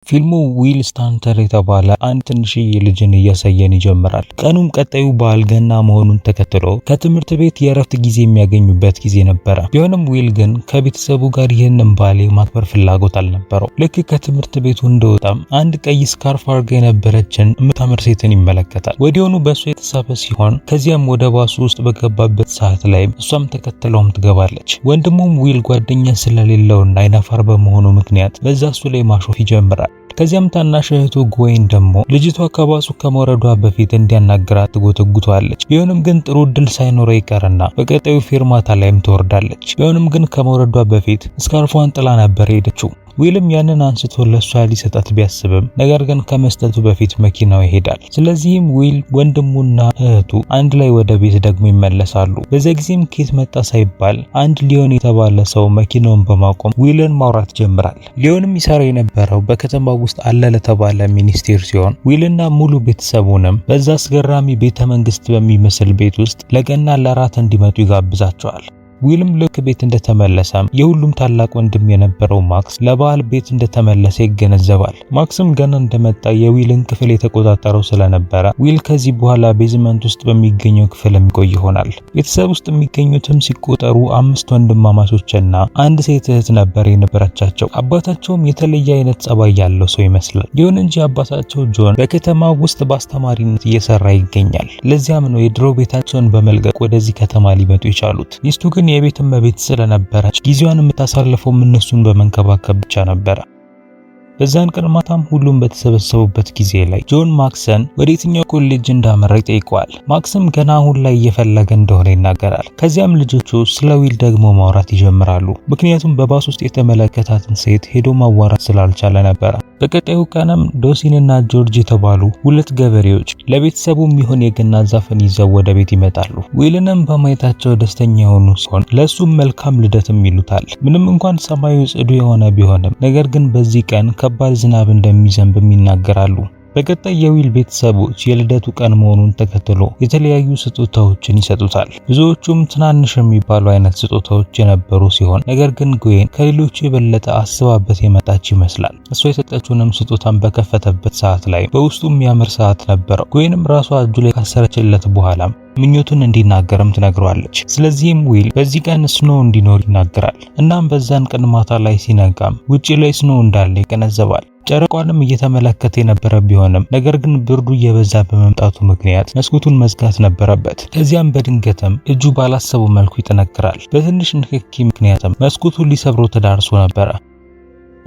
ፊልሙ ዊል ስታንተር የተባለ አንድ ትንሽዬ ልጅን እያሳየን ይጀምራል። ቀኑም ቀጣዩ በዓል ገና መሆኑን ተከትሎ ከትምህርት ቤት የእረፍት ጊዜ የሚያገኙበት ጊዜ ነበረ። ቢሆንም ዊል ግን ከቤተሰቡ ጋር ይህንን በዓል የማክበር ፍላጎት አልነበረው። ልክ ከትምህርት ቤቱ እንደወጣም አንድ ቀይ ስካርፍ አድርጋ የነበረችን የምታምር ሴትን ይመለከታል። ወዲያውኑ በእሷ የተሳበ ሲሆን ከዚያም ወደ ባሱ ውስጥ በገባበት ሰዓት ላይ እሷም ተከትለውም ትገባለች። ወንድሙም ዊል ጓደኛ ስለሌለውና አይናፋር በመሆኑ ምክንያት በዛ እሱ ላይ ማሾፍ ይጀምራል። ከዚያም ታናሽ እህቱ ጎይን ደግሞ ልጅቷ ከባሱ ከመውረዷ በፊት እንዲያናግራት ትጎተጉቷለች። ቢሆንም ግን ጥሩ እድል ሳይኖረው ይቀርና በቀጣዩ ፌርማታ ላይም ትወርዳለች። ቢሆንም ግን ከመውረዷ በፊት ስካርፏን ጥላ ነበር ሄደችው። ዊልም ያንን አንስቶ ለሷ ሊሰጣት ቢያስብም ነገር ግን ከመስጠቱ በፊት መኪናው ይሄዳል። ስለዚህም ዊል ወንድሙና እህቱ አንድ ላይ ወደ ቤት ደግሞ ይመለሳሉ። በዚያ ጊዜም ኬት መጣ ሳይባል አንድ ሊዮን የተባለ ሰው መኪናውን በማቆም ዊልን ማውራት ጀምራል። ሊዮንም ይሰራ የነበረው በከተማ ውስጥ አለ ለተባለ ሚኒስቴር ሲሆን ዊልና ሙሉ ቤተሰቡንም በዛ አስገራሚ ቤተ መንግስት በሚመስል ቤት ውስጥ ለገና ለራት እንዲመጡ ይጋብዛቸዋል። ዊልም ልክ ቤት እንደተመለሰም የሁሉም ታላቅ ወንድም የነበረው ማክስ ለበዓል ቤት እንደተመለሰ ይገነዘባል። ማክስም ገና እንደመጣ የዊልን ክፍል የተቆጣጠረው ስለነበረ ዊል ከዚህ በኋላ ቤዝመንት ውስጥ በሚገኘው ክፍል የሚቆይ ይሆናል። ቤተሰብ ውስጥ የሚገኙትም ሲቆጠሩ 5 ወንድማማቾችና አንድ ሴት እህት ነበር የነበረቻቸው። አባታቸውም የተለየ አይነት ጸባይ ያለው ሰው ይመስላል። ይሁን እንጂ አባታቸው ጆን በከተማ ውስጥ በአስተማሪነት እየሰራ ይገኛል። ለዚያም ነው የድሮ ቤታቸውን በመልቀቅ ወደዚህ ከተማ ሊመጡ የቻሉት። ሚስቱ ግን የቤት እመቤት ስለነበረች ጊዜዋን የምታሳልፈው እነሱን በመንከባከብ ብቻ ነበረ። በዛን ቀን ማታም ሁሉም በተሰበሰቡበት ጊዜ ላይ ጆን ማክስን ወደ የትኛው ኮሌጅ እንዳመራ ይጠይቀዋል። ማክስም ገና አሁን ላይ እየፈለገ እንደሆነ ይናገራል። ከዚያም ልጆቹ ስለ ዊል ደግሞ ማውራት ይጀምራሉ። ምክንያቱም በባስ ውስጥ የተመለከታትን ሴት ሄዶ ማዋራት ስላልቻለ ነበረ። በቀጣዩ ቀንም ዶሲንና ጆርጅ የተባሉ 2 ገበሬዎች ለቤተሰቡ የሚሆን የገና ዛፍን ይዘው ወደ ቤት ይመጣሉ። ዊልንም በማየታቸው ደስተኛ የሆኑ ሲሆን ለሱም መልካም ልደትም ይሉታል። ምንም እንኳን ሰማዩ ጽዱ የሆነ ቢሆንም ነገር ግን በዚህ ቀን ከባድ ዝናብ እንደሚዘንብም ይናገራሉ። በቀጣይ የዊል ቤተሰቦች የልደቱ ቀን መሆኑን ተከትሎ የተለያዩ ስጦታዎችን ይሰጡታል። ብዙዎቹም ትናንሽ የሚባሉ አይነት ስጦታዎች የነበሩ ሲሆን ነገር ግን ጎይን ከሌሎቹ የበለጠ አስባበት የመጣች ይመስላል። እሷ የሰጠችውንም ስጦታን በከፈተበት ሰዓት ላይ በውስጡ የሚያምር ሰዓት ነበረው። ጎይንም ራሷ እጁ ላይ ካሰረችለት በኋላም ምኞቱን እንዲናገርም ትነግረዋለች። ስለዚህም ዊል በዚህ ቀን ስኖ እንዲኖር ይናገራል። እናም በዛን ቀን ማታ ላይ ሲነጋም ውጪ ላይ ስኖ እንዳለ ይገነዘባል። ጨረቋንም እየተመለከተ የነበረ ቢሆንም ነገር ግን ብርዱ እየበዛ በመምጣቱ ምክንያት መስኮቱን መዝጋት ነበረበት። ከዚያም በድንገትም እጁ ባላሰበው መልኩ ይጠነክራል። በትንሽ ንክኪ ምክንያትም መስኮቱን ሊሰብረው ተዳርሶ ነበረ።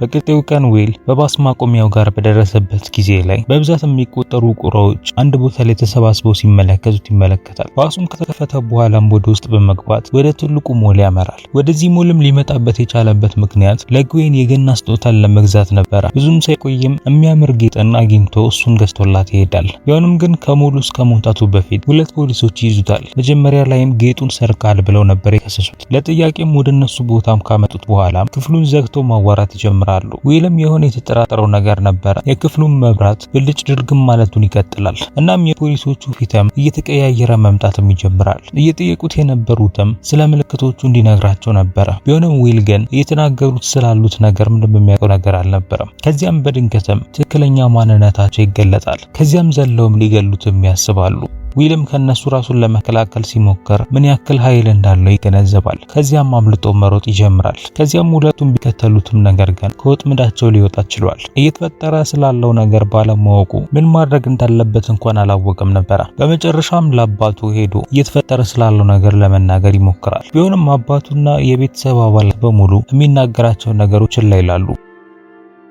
በቀጣዩ ቀን ዊል በባስ ማቆሚያው ጋር በደረሰበት ጊዜ ላይ በብዛት የሚቆጠሩ ቁራዎች አንድ ቦታ ላይ ተሰባስበው ሲመለከቱት ይመለከታል። ባሱም ከተከፈተ በኋላም ወደ ውስጥ በመግባት ወደ ትልቁ ሞል ያመራል። ወደዚህ ሞልም ሊመጣበት የቻለበት ምክንያት ለጎይን የገና ስጦታን ለመግዛት ነበረ። ብዙም ሳይቆይም የሚያምር ጌጥን አግኝቶ እሱን ገዝቶላት ይሄዳል። ቢሆንም ግን ከሞሉ እስከ መውጣቱ በፊት 2 ፖሊሶች ይይዙታል። መጀመሪያ ላይም ጌጡን ሰርቃል ብለው ነበር የከሰሱት። ለጥያቄም ወደ እነሱ ቦታም ካመጡት በኋላ ክፍሉን ዘግቶ ማዋራት ይጀምራል። ዊልም የሆነ የተጠራጠረው ነገር ነበረ። የክፍሉን መብራት ብልጭ ድርግም ማለቱን ይቀጥላል። እናም የፖሊሶቹ ፊትም እየተቀያየረ መምጣትም ይጀምራል። እየጠየቁት የነበሩትም ስለ ምልክቶቹ እንዲነግራቸው ነበረ። ቢሆንም ዊል ግን እየተናገሩት ስላሉት ነገር ምንም የሚያውቀው ነገር አልነበረም። ከዚያም በድንገትም ትክክለኛ ማንነታቸው ይገለጣል። ከዚያም ዘለውም ሊገሉትም ያስባሉ። ዊልም ከነሱ ራሱን ለመከላከል ሲሞክር ምን ያክል ኃይል እንዳለው ይገነዘባል። ከዚያም አምልጦ መሮጥ ይጀምራል። ከዚያም ሁለቱም ቢከተሉትም ነገር ግን ከወጥመዳቸው ሊወጣ ችሏል። እየተፈጠረ ስላለው ነገር ባለማወቁ ምን ማድረግ እንዳለበት እንኳን አላወቀም ነበር። በመጨረሻም ለአባቱ ሄዶ እየተፈጠረ ስላለው ነገር ለመናገር ይሞክራል። ቢሆንም አባቱና የቤተሰብ አባላት በሙሉ የሚናገራቸው ነገሮች ላይ ይላሉ።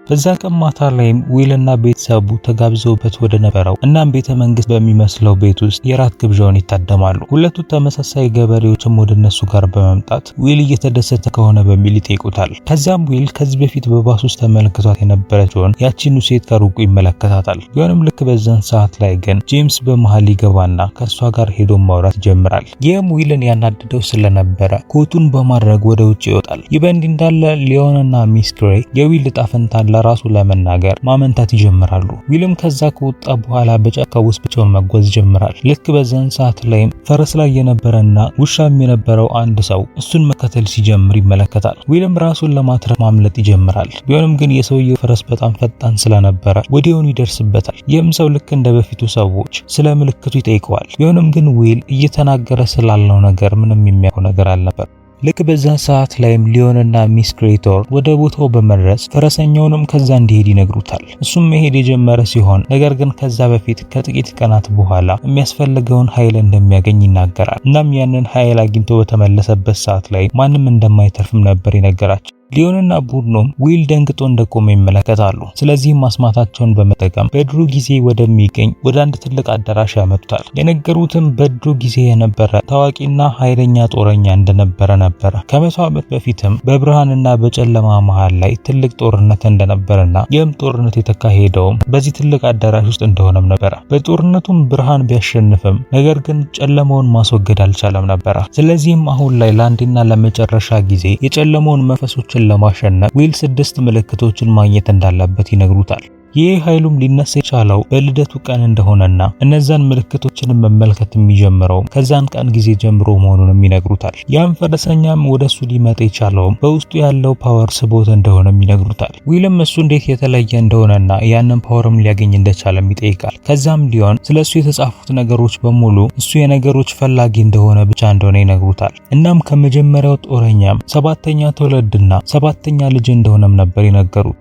በዛ ቀን ማታ ላይም ዊልና ቤተሰቡ ተጋብዘውበት ወደ ነበረው እናም ቤተ መንግስት በሚመስለው ቤት ውስጥ የራት ግብዣውን ይታደማሉ። 2 ተመሳሳይ ገበሬዎችም ወደ እነሱ ጋር በመምጣት ዊል እየተደሰተ ከሆነ በሚል ይጠይቁታል። ከዚያም ዊል ከዚህ በፊት በባስ ውስጥ ተመልክቷት የነበረችውን ያቺኑ ሴት ከሩቁ ይመለከታታል። ቢሆንም ልክ በዛን ሰዓት ላይ ግን ጄምስ በመሃል ይገባና ከሷ ጋር ሄዶ ማውራት ይጀምራል። ይህም ዊልን ያናድደው ስለነበረ ኮቱን በማድረግ ወደ ውጭ ይወጣል። ይህ በእንዲህ እንዳለ ሊዮንና ሚስ ግሬይ የዊል ዕጣ ፈንታ ለራሱ ለመናገር ማመንታት ይጀምራሉ። ዊልም ከዛ ከወጣ በኋላ በጫካ ውስጥ ብቻውን መጓዝ ይጀምራል። ልክ በዛን ሰዓት ላይም ፈረስ ላይ የነበረና ውሻም የነበረው አንድ ሰው እሱን መከተል ሲጀምር ይመለከታል። ዊልም ራሱን ለማትረፍ ማምለጥ ይጀምራል። ቢሆንም ግን የሰውየው ፈረስ በጣም ፈጣን ስለነበረ ወዲያውኑ ይደርስበታል። ይህም ሰው ልክ እንደ በፊቱ ሰዎች ስለ ምልክቱ ይጠይቀዋል። ቢሆንም ግን ዊል እየተናገረ ስላለው ነገር ምንም የሚያውቀው ነገር አልነበር። ልክ በዛ ሰዓት ላይም ሊዮንና ሚስ ክሬቶር ወደ ቦታው በመድረስ ፈረሰኛውንም ከዛ እንዲሄድ ይነግሩታል። እሱም መሄድ የጀመረ ሲሆን ነገር ግን ከዛ በፊት ከጥቂት ቀናት በኋላ የሚያስፈልገውን ኃይል እንደሚያገኝ ይናገራል። እናም ያንን ኃይል አግኝቶ በተመለሰበት ሰዓት ላይ ማንም እንደማይተርፍም ነበር ይነገራቸው። ሊዮንና ቡድኖም ዊል ደንግጦ እንደቆመ ይመለከታሉ። ስለዚህም ማስማታቸውን በመጠቀም በድሮ ጊዜ ወደሚገኝ ወደ አንድ ትልቅ አዳራሽ ያመጡታል። የነገሩትም በድሮ ጊዜ የነበረ ታዋቂና ኃይለኛ ጦረኛ እንደነበረ ነበረ። ከ100 ዓመት በፊትም በብርሃንና በጨለማ መሃል ላይ ትልቅ ጦርነት እንደነበረና ይህም ጦርነት የተካሄደውም በዚህ ትልቅ አዳራሽ ውስጥ እንደሆነም ነበረ። በጦርነቱም ብርሃን ቢያሸንፍም ነገር ግን ጨለማውን ማስወገድ አልቻለም ነበረ። ስለዚህም አሁን ላይ ለአንዴና ለመጨረሻ ጊዜ የጨለማውን መንፈሶችን ለማሸነፍ ዊል 6 ምልክቶችን ማግኘት እንዳለበት ይነግሩታል። ይህ ኃይሉም ሊነሳ የቻለው በልደቱ ቀን እንደሆነና እነዛን ምልክቶችን መመልከት የሚጀምረው ከዛን ቀን ጊዜ ጀምሮ መሆኑንም ይነግሩታል። ያም ፈረሰኛም ወደሱ ሊመጣ የቻለውም በውስጡ ያለው ፓወር ስቦት እንደሆነም ይነግሩታል። ዊልም እሱ እንዴት የተለየ እንደሆነና ያንን ፓወርም ሊያገኝ እንደቻለም ይጠይቃል። ከዛም ሊዮን ስለሱ የተጻፉት ነገሮች በሙሉ እሱ የነገሮች ፈላጊ እንደሆነ ብቻ እንደሆነ ይነግሩታል። እናም ከመጀመሪያው ጦረኛም 7ኛ ትውልድና 7ኛ ልጅ እንደሆነም ነበር ይነገሩት።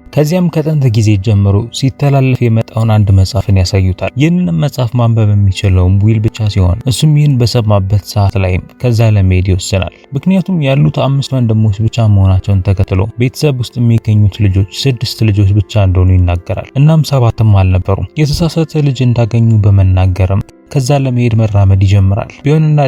ከዚያም ከጥንት ጊዜ ጀምሮ ሲተላለፍ የመጣውን አንድ መጽሐፍን ያሳዩታል። ይህንን መጽሐፍ ማንበብ የሚችለውም ዊል ብቻ ሲሆን እሱም ይህን በሰማበት ሰዓት ላይ ከዛ ለመሄድ ይወስናል። ምክንያቱም ያሉት 5 ወንድሞች ብቻ መሆናቸውን ተከትሎ ቤተሰብ ውስጥ የሚገኙት ልጆች 6 ልጆች ብቻ እንደሆኑ ይናገራል። እናም 7ም አልነበሩም። የተሳሳተ ልጅ እንዳገኙ በመናገርም ከዛ ለመሄድ መራመድ ይጀምራል።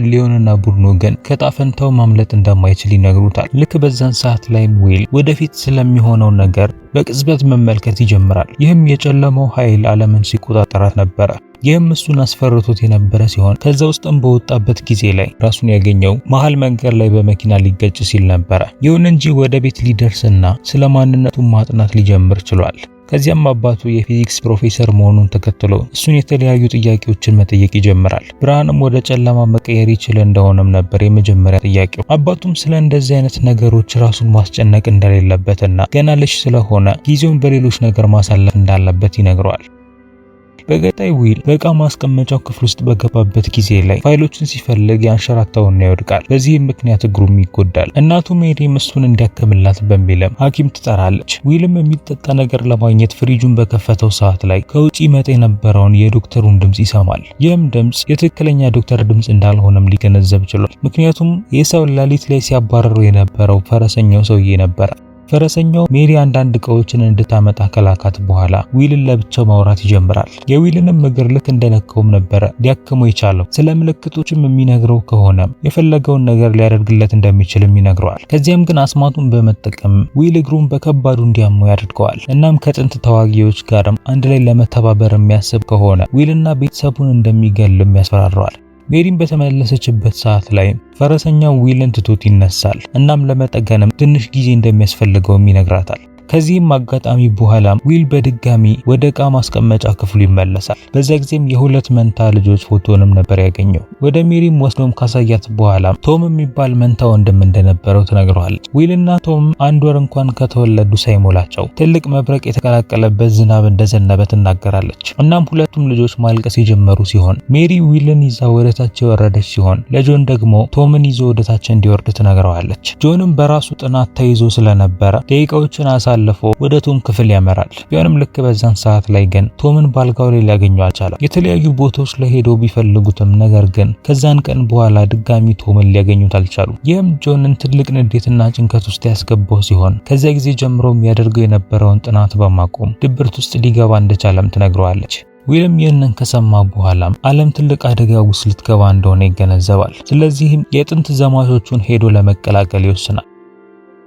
ሊዮንና ቡድኑ ግን ከጣፈንታው ማምለጥ እንደማይችል ይነግሩታል። ልክ በዛን ሰዓት ላይ ዊል ወደፊት ስለሚሆነው ነገር በቅጽበት መመልከት ይጀምራል። ይህም የጨለመው ኃይል ዓለምን ሲቆጣጠራት ነበረ። ይህም እሱን አስፈርቶት የነበረ ሲሆን ከዛ ውስጥም በወጣበት ጊዜ ላይ ራሱን ያገኘው መሃል መንገድ ላይ በመኪና ሊገጭ ሲል ነበረ። ይሁን እንጂ ወደ ቤት ሊደርስና ስለ ማንነቱ ማጥናት ሊጀምር ችሏል። ከዚያም አባቱ የፊዚክስ ፕሮፌሰር መሆኑን ተከትሎ እሱን የተለያዩ ጥያቄዎችን መጠየቅ ይጀምራል። ብርሃንም ወደ ጨለማ መቀየር ይችል እንደሆነም ነበር የመጀመሪያ ጥያቄው። አባቱም ስለ እንደዚህ አይነት ነገሮች ራሱን ማስጨነቅ እንደሌለበትና ገና ልጅ ስለሆነ ጊዜውን በሌሎች ነገር ማሳለፍ እንዳለበት ይነግረዋል። በቀጣይ ዊል በእቃ ማስቀመጫው ክፍል ውስጥ በገባበት ጊዜ ላይ ፋይሎችን ሲፈልግ ያንሸራታውና ይወድቃል። በዚህም ምክንያት እግሩም ይጎዳል። እናቱ ሜሪም እሱን እንዲያከምላት በሚልም ሐኪም ትጠራለች። ዊልም የሚጠጣ ነገር ለማግኘት ፍሪጁን በከፈተው ሰዓት ላይ ከውጪ መጣ የነበረውን የዶክተሩን ድምጽ ይሰማል። ይህም ድምጽ የትክክለኛ ዶክተር ድምጽ እንዳልሆነም ሊገነዘብ ችሏል። ምክንያቱም የሰው ሌሊት ላይ ሲያባረረው የነበረው ፈረሰኛው ሰውዬ ነበረ። ፈረሰኛው ሜሪ አንዳንድ እቃዎችን እንድታመጣ ከላካት በኋላ ዊልን ለብቻው ማውራት ይጀምራል። የዊልንም እግር ልክ እንደነካውም ነበረ ሊያክመው የቻለው። ስለ ምልክቶችም የሚነግረው ከሆነ የፈለገውን ነገር ሊያደርግለት እንደሚችልም ይነግረዋል። ከዚያም ግን አስማቱን በመጠቀም ዊል እግሩን በከባዱ እንዲያመው ያደርገዋል። እናም ከጥንት ተዋጊዎች ጋርም አንድ ላይ ለመተባበር የሚያስብ ከሆነ ዊልና ቤተሰቡን እንደሚገልም ያስፈራረዋል። ሜሪም በተመለሰችበት ሰዓት ላይ ፈረሰኛው ዊልን ትቶት ይነሳል። እናም ለመጠገንም ትንሽ ጊዜ እንደሚያስፈልገውም ይነግራታል። ከዚህም አጋጣሚ በኋላ ዊል በድጋሚ ወደ ዕቃ ማስቀመጫ ክፍሉ ይመለሳል። በዛ ጊዜም የሁለት መንታ ልጆች ፎቶንም ነበር ያገኘው። ወደ ሜሪም ወስዶም ካሳያት በኋላ ቶም የሚባል መንታ ወንድም እንደነበረው ትነግረዋለች። ዊልና ቶም 1 ወር እንኳን ከተወለዱ ሳይሞላቸው ትልቅ መብረቅ የተቀላቀለበት ዝናብ እንደዘነበ ትናገራለች። እናም ሁለቱም ልጆች ማልቀስ የጀመሩ ሲሆን ሜሪ ዊልን ይዛ ወደታች የወረደች ሲሆን ለጆን ደግሞ ቶምን ይዞ ወደታች እንዲወርድ ትነግረዋለች። ጆንም በራሱ ጥናት ተይዞ ስለነበረ ደቂቃዎችን አሳልፎ ወደ ቶም ክፍል ያመራል። ቢሆንም ልክ በዛን ሰዓት ላይ ግን ቶምን ባልጋው ላይ ሊያገኘው አልቻለም። የተለያዩ ቦታዎች ላይ ሄደው ቢፈልጉትም ነገር ግን ከዛን ቀን በኋላ ድጋሚ ቶምን ሊያገኙት አልቻሉም። ይህም ጆንን ትልቅ ንዴትና ጭንቀት ውስጥ ያስገባው ሲሆን ከዛ ጊዜ ጀምሮ የሚያደርገው የነበረውን ጥናት በማቆም ድብርት ውስጥ ሊገባ እንደቻለም ትነግረዋለች። ዊልም ይህንን ከሰማ በኋላም ዓለም ትልቅ አደጋ ውስጥ ልትገባ እንደሆነ ይገነዘባል። ስለዚህም የጥንት ዘማቾቹን ሄዶ ለመቀላቀል ይወስናል።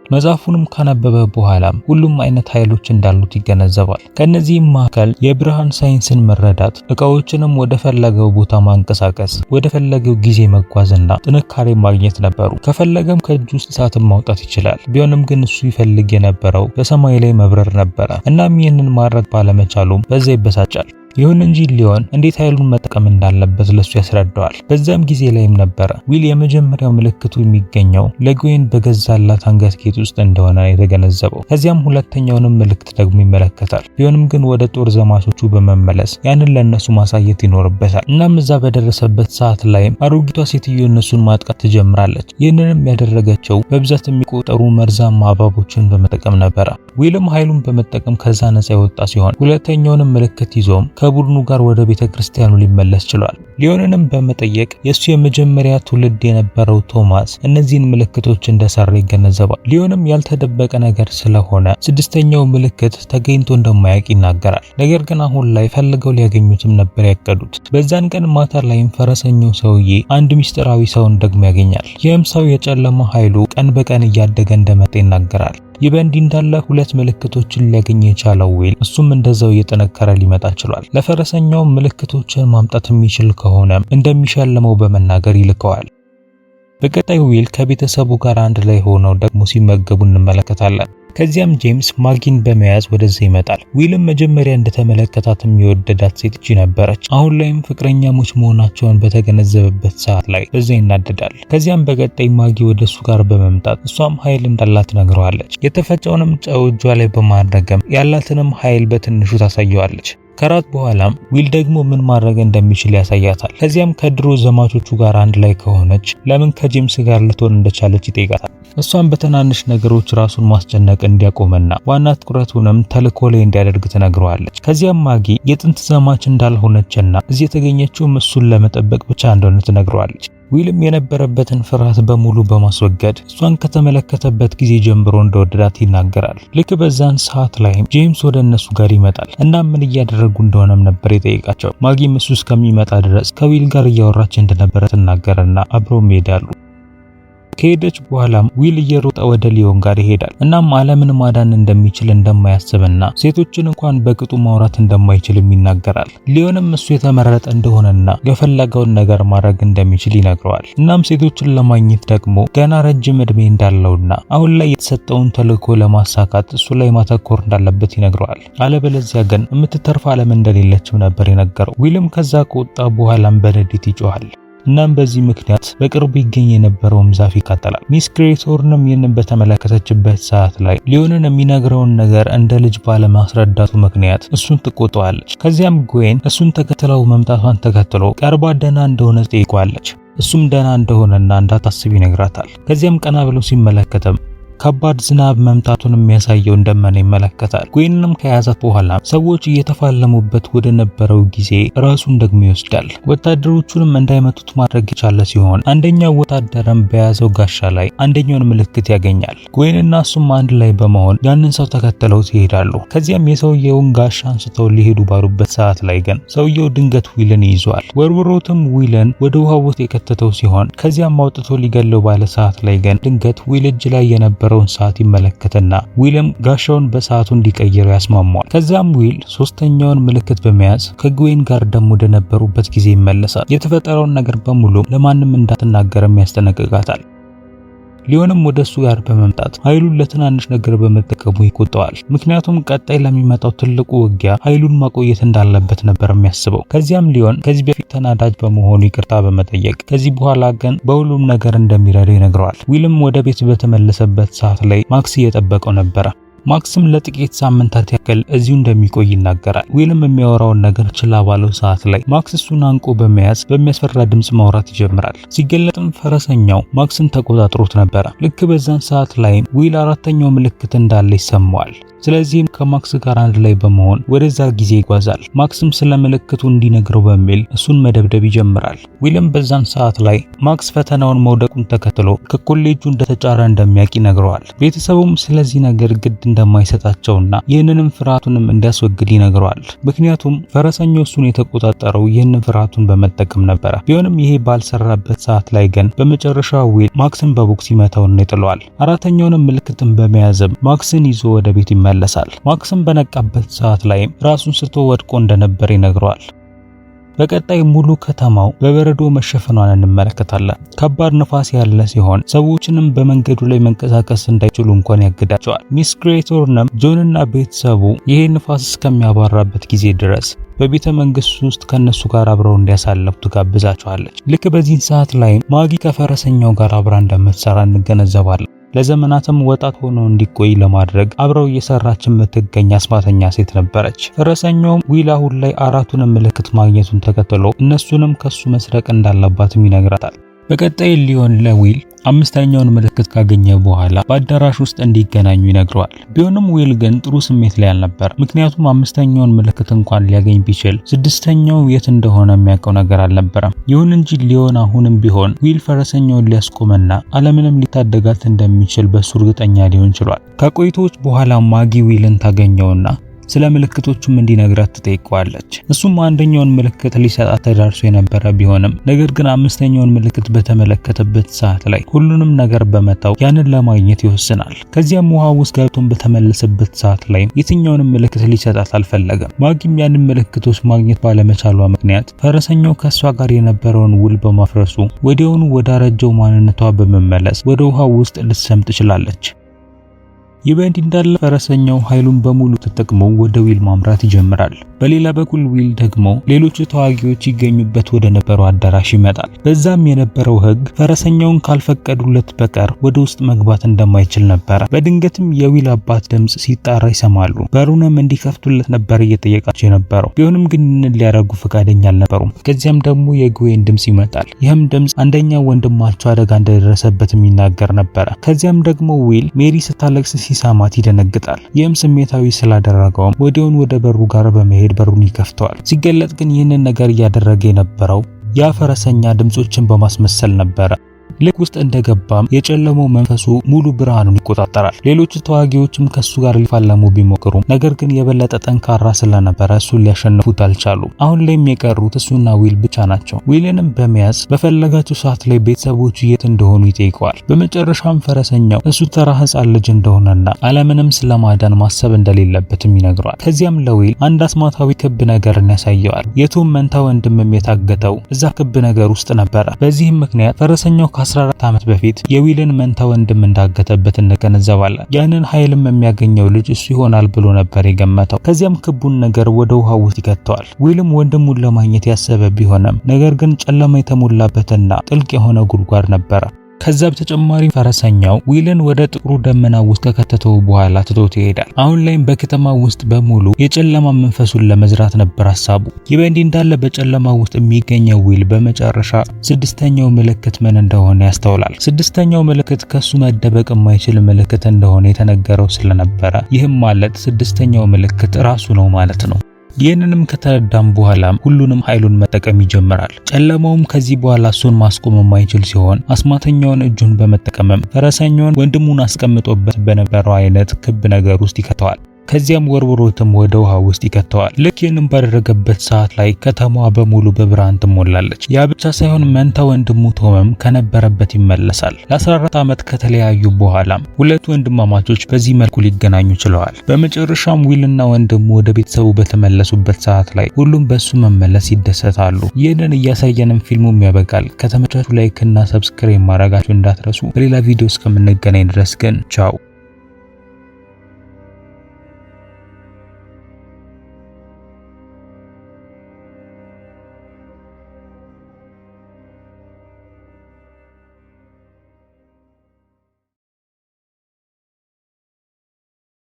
መጽሐፉንም ካነበበ በኋላም ሁሉም አይነት ኃይሎች እንዳሉት ይገነዘባል። ከነዚህም መካከል የብርሃን ሳይንስን መረዳት፣ እቃዎችንም ወደ ፈለገው ቦታ ማንቀሳቀስ፣ ወደ ፈለገው ጊዜ መጓዝና ጥንካሬ ማግኘት ነበሩ። ከፈለገም ከእጁ ውስጥ እሳትን ማውጣት ይችላል። ቢሆንም ግን እሱ ይፈልግ የነበረው በሰማይ ላይ መብረር ነበረ። እናም ይህንን ማድረግ ባለመቻሉም በዛ ይበሳጫል። ይሁን እንጂ ሊዮን እንዴት ኃይሉን መጠቀም እንዳለበት ለሱ ያስረዳዋል። በዛም ጊዜ ላይም ነበረ ዊል የመጀመሪያው ምልክቱ የሚገኘው ለግዌን በገዛላት አንገት ጌጥ ውስጥ እንደሆነ የተገነዘበው። ከዚያም ሁለተኛውንም ምልክት ደግሞ ይመለከታል። ቢሆንም ግን ወደ ጦር ዘማቾቹ በመመለስ ያንን ለነሱ ማሳየት ይኖርበታል። እናም እዛ በደረሰበት ሰዓት ላይም አሮጊቷ ሴትዮ እነሱን ማጥቃት ትጀምራለች። ይህንንም ያደረገችው በብዛት የሚቆጠሩ መርዛማ እባቦችን በመጠቀም ነበረ። ዊልም ኃይሉን በመጠቀም ከዛ ነፃ የወጣ ሲሆን ሁለተኛውንም ምልክት ይዞም ከቡድኑ ጋር ወደ ቤተክርስቲያኑ ሊመለስ ችሏል። ሊዮንንም በመጠየቅ የሱ የመጀመሪያ ትውልድ የነበረው ቶማስ እነዚህን ምልክቶች እንደሰራ ይገነዘባል። ሊዮንም ያልተደበቀ ነገር ስለሆነ ስድስተኛው ምልክት ተገኝቶ እንደማያውቅ ይናገራል። ነገር ግን አሁን ላይ ፈልገው ሊያገኙትም ነበር ያቀዱት። በዛን ቀን ማታ ላይም ፈረሰኛው ሰውዬ አንድ ሚስጥራዊ ሰውን ደግሞ ያገኛል። ይህም ሰው የጨለማ ኃይሉ ቀን በቀን እያደገ እንደመጣ ይናገራል። ይህ በእንዲህ እንዳለ ሁለት ምልክቶችን ሊያገኝ የቻለው ዊል እሱም እንደዛው እየጠነከረ ሊመጣ ችሏል። ለፈረሰኛው ምልክቶችን ማምጣት የሚችል ከሆነም እንደሚሸልመው በመናገር ይልከዋል። በቀጣይ ዊል ከቤተሰቡ ጋር አንድ ላይ ሆነው ደግሞ ሲመገቡ እንመለከታለን። ከዚያም ጄምስ ማጊን በመያዝ ወደዛ ይመጣል። ዊልም መጀመሪያ እንደተመለከታት የሚወደዳት ሴት እቺ ነበረች። አሁን ላይም ፍቅረኛሞች መሆናቸውን በተገነዘበበት ሰዓት ላይ በዛ ይናደዳል። ከዚያም በቀጣይ ማጊ ወደሱ ጋር በመምጣት እሷም ኃይል እንዳላት ነግረዋለች። የተፈጨውንም ጨው እጇ ላይ በማድረግም ያላትንም ኃይል በትንሹ ታሳየዋለች። ከራት በኋላም ዊል ደግሞ ምን ማድረግ እንደሚችል ያሳያታል። ከዚያም ከድሮ ዘማቾቹ ጋር አንድ ላይ ከሆነች ለምን ከጄምስ ጋር ልትሆን እንደቻለች ይጠይቃታል። እሷም በትናንሽ ነገሮች ራሱን ማስጨነቅ እንዲያቆምና ዋና ትኩረቱንም ተልእኮ ላይ እንዲያደርግ ትነግረዋለች። ከዚያም ማጊ የጥንት ዘማች እንዳልሆነችና እዚህ የተገኘችውም እሱን ለመጠበቅ ብቻ እንደሆነ ትነግረዋለች። ዊልም የነበረበትን ፍርሃት በሙሉ በማስወገድ እሷን ከተመለከተበት ጊዜ ጀምሮ እንደወደዳት ይናገራል። ልክ በዛን ሰዓት ላይም ጄምስ ወደ እነሱ ጋር ይመጣል እና ምን እያደረጉ እንደሆነም ነበር የጠየቃቸው። ማጊም እሱ እስከሚመጣ ድረስ ከዊል ጋር እያወራች እንደነበረ ትናገርና አብረውም ይሄዳሉ። ከሄደች በኋላም ዊል እየሮጠ ወደ ሊዮን ጋር ይሄዳል። እናም ዓለምን ማዳን እንደሚችል እንደማያስብና ሴቶችን እንኳን በቅጡ ማውራት እንደማይችልም ይናገራል። ሊዮንም እሱ የተመረጠ እንደሆነና የፈለገውን ነገር ማድረግ እንደሚችል ይነግረዋል። እናም ሴቶችን ለማግኘት ደግሞ ገና ረጅም እድሜ እንዳለውና አሁን ላይ የተሰጠውን ተልእኮ ለማሳካት እሱ ላይ ማተኮር እንዳለበት ይነግረዋል። አለበለዚያ ግን የምትተርፍ ዓለም እንደሌለችም ነበር የነገረው። ዊልም ከዛ ከወጣ በኋላም በንዴት ይጮሃል። እናም በዚህ ምክንያት በቅርቡ ይገኝ የነበረውም ዛፍ ይቃጠላል። ሚስ ክሬቶርንም ይህንን በተመለከተችበት ሰዓት ላይ ሊዮንን የሚነግረውን ነገር እንደ ልጅ ባለማስረዳቱ ምክንያት እሱን ትቆጣዋለች። ከዚያም ግዌን እሱን ተከትለው መምጣቷን ተከትሎ ቀርባ ደህና እንደሆነ ትጠይቀዋለች። እሱም ደህና እንደሆነና እንዳታስብ ይነግራታል። ከዚያም ቀና ብሎ ሲመለከተም ከባድ ዝናብ መምታቱን የሚያሳየው ደመና ይመለከታል። ግዌንንም ከያዛት በኋላ ሰዎች እየተፋለሙበት ወደ ነበረው ጊዜ ራሱን ደግሞ ይወስዳል። ወታደሮቹንም እንዳይመቱት ማድረግ የቻለ ሲሆን አንደኛው ወታደርም በያዘው ጋሻ ላይ አንደኛውን ምልክት ያገኛል። ግዌንና እሱም አንድ ላይ በመሆን ያንን ሰው ተከትለው ይሄዳሉ። ከዚያም የሰውየውን ጋሻ አንስተው ሊሄዱ ባሉበት ሰዓት ላይ ግን ሰውየው ድንገት ዊልን ይዟል። ወርውሮትም ዊልን ወደ ውሃው ውስጥ የከተተው ሲሆን ከዚያም አውጥቶ ሊገለው ባለ ሰዓት ላይ ግን ድንገት ዊል እጅ ላይ የነበረውን ሰዓት ይመለከትና ዊልም ጋሻውን በሰዓቱ እንዲቀይረው ያስማማዋል። ከዛም ዊል ሶስተኛውን ምልክት በመያዝ ከግዌን ጋር ደግሞ ወደ ነበሩበት ጊዜ ይመለሳል። የተፈጠረውን ነገር በሙሉ ለማንም እንዳትናገርም ያስጠነቅቃታል። ሊዮንም ወደሱ ጋር በመምጣት ኃይሉን ለትናንሽ ነገር በመጠቀሙ ይቆጣዋል። ምክንያቱም ቀጣይ ለሚመጣው ትልቁ ውጊያ ኃይሉን ማቆየት እንዳለበት ነበር የሚያስበው። ከዚያም ሊዮን ከዚህ በፊት ተናዳጅ በመሆኑ ይቅርታ በመጠየቅ ከዚህ በኋላ ግን በሁሉም ነገር እንደሚረዳው ይነግረዋል። ዊልም ወደ ቤት በተመለሰበት ሰዓት ላይ ማክስ እየጠበቀው ነበረ። ማክስም ለጥቂት ሳምንታት ያክል እዚሁ እንደሚቆይ ይናገራል። ዊልም የሚያወራውን ነገር ችላ ባለው ሰዓት ላይ ማክስ እሱን አንቆ በመያዝ በሚያስፈራ ድምጽ ማውራት ይጀምራል። ሲገለጥም ፈረሰኛው ማክስን ተቆጣጥሮት ነበረ። ልክ በዛን ሰዓት ላይ ዊል አራተኛው ምልክት እንዳለ ይሰማዋል። ስለዚህም ከማክስ ጋር አንድ ላይ በመሆን ወደዛ ጊዜ ይጓዛል። ማክስም ስለ ምልክቱ እንዲነግረው በሚል እሱን መደብደብ ይጀምራል። ዊልም በዛን ሰዓት ላይ ማክስ ፈተናውን መውደቁን ተከትሎ ከኮሌጁ እንደተጫረ እንደሚያውቅ ይነግረዋል። ቤተሰቡም ስለዚህ ነገር ግድ እንደማይሰጣቸውና ይህንንም ፍርሃቱንም እንዲያስወግድ ይነግረዋል። ምክንያቱም ፈረሰኛው እሱን የተቆጣጠረው ይህንን ፍርሃቱን በመጠቀም ነበረ። ቢሆንም ይሄ ባልሰራበት ሰዓት ላይ ግን በመጨረሻ ዊል ማክስን በቦክስ ይመታውና ይጥለዋል። አራተኛውንም ምልክትን በመያዝም ማክስን ይዞ ወደ ቤት ይመለሳል። ማክስን በነቃበት ሰዓት ላይ ራሱን ስቶ ወድቆ እንደነበር ይነግረዋል። በቀጣይ ሙሉ ከተማው በበረዶ መሸፈኗን እንመለከታለን። ከባድ ንፋስ ያለ ሲሆን ሰዎችንም በመንገዱ ላይ መንቀሳቀስ እንዳይችሉ እንኳን ያግዳቸዋል። ሚስ ግሬቶርንም ጆንና ቤተሰቡ ይሄ ንፋስ እስከሚያባራበት ጊዜ ድረስ በቤተ መንግስት ውስጥ ከነሱ ጋር አብረው እንዲያሳልፉ ትጋብዛቸዋለች። ልክ በዚህ ሰዓት ላይ ማጊ ከፈረሰኛው ጋር አብራ እንደምትሰራ እንገነዘባለን። ለዘመናትም ወጣት ሆኖ እንዲቆይ ለማድረግ አብረው እየሰራች የምትገኝ አስማተኛ ሴት ነበረች። ፈረሰኛውም ዊል አሁን ላይ አራቱንም ምልክት ማግኘቱን ተከትሎ እነሱንም ከሱ መስረቅ እንዳለባትም ይነግራታል። በቀጣይ ሊዮን ለዊል አምስተኛውን ምልክት ካገኘ በኋላ በአዳራሽ ውስጥ እንዲገናኙ ይነግረዋል። ቢሆንም ዊል ግን ጥሩ ስሜት ላይ አልነበር። ምክንያቱም አምስተኛውን ምልክት እንኳን ሊያገኝ ቢችል ስድስተኛው የት እንደሆነ የሚያውቀው ነገር አልነበረም። ይሁን እንጂ ሊዮን አሁንም ቢሆን ዊል ፈረሰኛውን ሊያስቆመና ዓለምንም ሊታደጋት እንደሚችል በሱ እርግጠኛ ሊሆን ችሏል። ከቆይቶች በኋላ ማጊ ዊልን ታገኘውና ስለ ምልክቶቹም እንዲነግራት ትጠይቀዋለች። እሱም አንደኛውን ምልክት ሊሰጣት ተዳርሶ የነበረ ቢሆንም ነገር ግን አምስተኛውን ምልክት በተመለከተበት ሰዓት ላይ ሁሉንም ነገር በመተው ያንን ለማግኘት ይወስናል። ከዚያም ውሃ ውስጥ ገብቶን በተመለሰበት ሰዓት ላይ የትኛውንም ምልክት ሊሰጣት አልፈለገም። ማጊም ያንን ምልክቶች ማግኘት ባለመቻሏ ምክንያት ፈረሰኛው ከሷ ጋር የነበረውን ውል በማፍረሱ ወዲያውኑ ወደ አረጀው ማንነቷ በመመለስ ወደ ውሃ ውስጥ ልትሰምጥ ትችላለች። ይህ በእንዲህ እንዳለ ፈረሰኛው ኃይሉን በሙሉ ተጠቅሞ ወደ ዊል ማምራት ይጀምራል። በሌላ በኩል ዊል ደግሞ ሌሎች ተዋጊዎች ይገኙበት ወደ ነበረው አዳራሽ ይመጣል። በዛም የነበረው ሕግ ፈረሰኛውን ካልፈቀዱለት በቀር ወደ ውስጥ መግባት እንደማይችል ነበር። በድንገትም የዊል አባት ድምጽ ሲጣራ ይሰማሉ። በሩንም እንዲከፍቱለት ነበር እየጠየቃቸው የነበረው። ቢሆንም ግን ሊያረጉ ፈቃደኛ አልነበሩም። ከዚያም ደግሞ የግዌን ድምጽ ይመጣል። ይህም ድምጽ አንደኛው ወንድማቸው አደጋ እንደደረሰበት የሚናገር ነበር። ከዚያም ደግሞ ዊል ሜሪ ስታለቅስ ሲሰማት ይደነግጣል። ይህም ስሜታዊ ስላደረገው ወዲያውኑ ወደ በሩ ጋር በመሄድ በሩን ይከፍተዋል። ሲገለጥ ግን ይህንን ነገር እያደረገ የነበረው ያ ፈረሰኛ ድምጾችን በማስመሰል ነበር። ልክ ውስጥ እንደገባም የጨለመው መንፈሱ ሙሉ ብርሃኑን ይቆጣጠራል። ሌሎች ተዋጊዎችም ከሱ ጋር ሊፋለሙ ቢሞክሩም ነገር ግን የበለጠ ጠንካራ ስለነበረ እሱን ሊያሸንፉት አልቻሉም። አሁን ላይም የቀሩት እሱና ዊል ብቻ ናቸው። ዊልንም በመያዝ በፈለጋቸው ሰዓት ላይ ቤተሰቦቹ የት እንደሆኑ ይጠይቀዋል። በመጨረሻም ፈረሰኛው እሱ ተራ ሕፃን ልጅ እንደሆነና ዓለምንም ስለማዳን ማሰብ እንደሌለበትም ይነግረዋል። ከዚያም ለዊል አንድ አስማታዊ ክብ ነገርን ያሳየዋል። የቶም መንታ ወንድምም የታገተው እዛ ክብ ነገር ውስጥ ነበረ። በዚህም ምክንያት ፈረሰኛው 14 ዓመት በፊት የዊልን መንታ ወንድም እንዳገተበት እንገነዘባለን። ያንን ኃይልም የሚያገኘው ልጅ እሱ ይሆናል ብሎ ነበር የገመተው። ከዚያም ክቡን ነገር ወደ ውሃ ውስጥ ይከተዋል። ዊልም ወንድሙን ለማግኘት ያሰበ ቢሆንም ነገር ግን ጨለማ የተሞላበትና ጥልቅ የሆነ ጉድጓድ ነበረ። ከዛ በተጨማሪ ፈረሰኛው ዊልን ወደ ጥቁሩ ደመና ውስጥ ከከተተው በኋላ ትቶት ይሄዳል። አሁን ላይም በከተማ ውስጥ በሙሉ የጨለማ መንፈሱን ለመዝራት ነበር ሐሳቡ። ይህ በእንዲህ እንዳለ በጨለማ ውስጥ የሚገኘው ዊል በመጨረሻ ስድስተኛው ምልክት ምን እንደሆነ ያስተውላል። ስድስተኛው ምልክት ከሱ መደበቅ የማይችል ምልክት እንደሆነ የተነገረው ስለነበረ ይህም ማለት ስድስተኛው ምልክት ራሱ ነው ማለት ነው። ይህንንም ከተረዳም በኋላም ሁሉንም ኃይሉን መጠቀም ይጀምራል። ጨለማውም ከዚህ በኋላ እሱን ማስቆም የማይችል ሲሆን አስማተኛውን እጁን በመጠቀምም ፈረሰኛውን ወንድሙን አስቀምጦበት በነበረው አይነት ክብ ነገር ውስጥ ይከተዋል። ከዚያም ወርውሮትም ወደ ውሃ ውስጥ ይከተዋል። ልክ ይህንን ባደረገበት ሰዓት ላይ ከተማዋ በሙሉ በብርሃን ትሞላለች። ያ ብቻ ሳይሆን መንታ ወንድሙ ቶምም ከነበረበት ይመለሳል። ለ14 ዓመት ከተለያዩ በኋላም ሁለቱ ወንድማማቾች በዚህ መልኩ ሊገናኙ ችለዋል። በመጨረሻም ዊልና ወንድሙ ወደ ቤተሰቡ በተመለሱበት ሰዓት ላይ ሁሉም በሱ መመለስ ይደሰታሉ። ይህንን እያሳየንም ፊልሙም ያበቃል። ከተመቻቹ ላይክ እና ሰብስክራይብ ማድረጋችሁ እንዳትረሱ። በሌላ ቪዲዮ እስከምንገናኝ ድረስ ግን ቻው።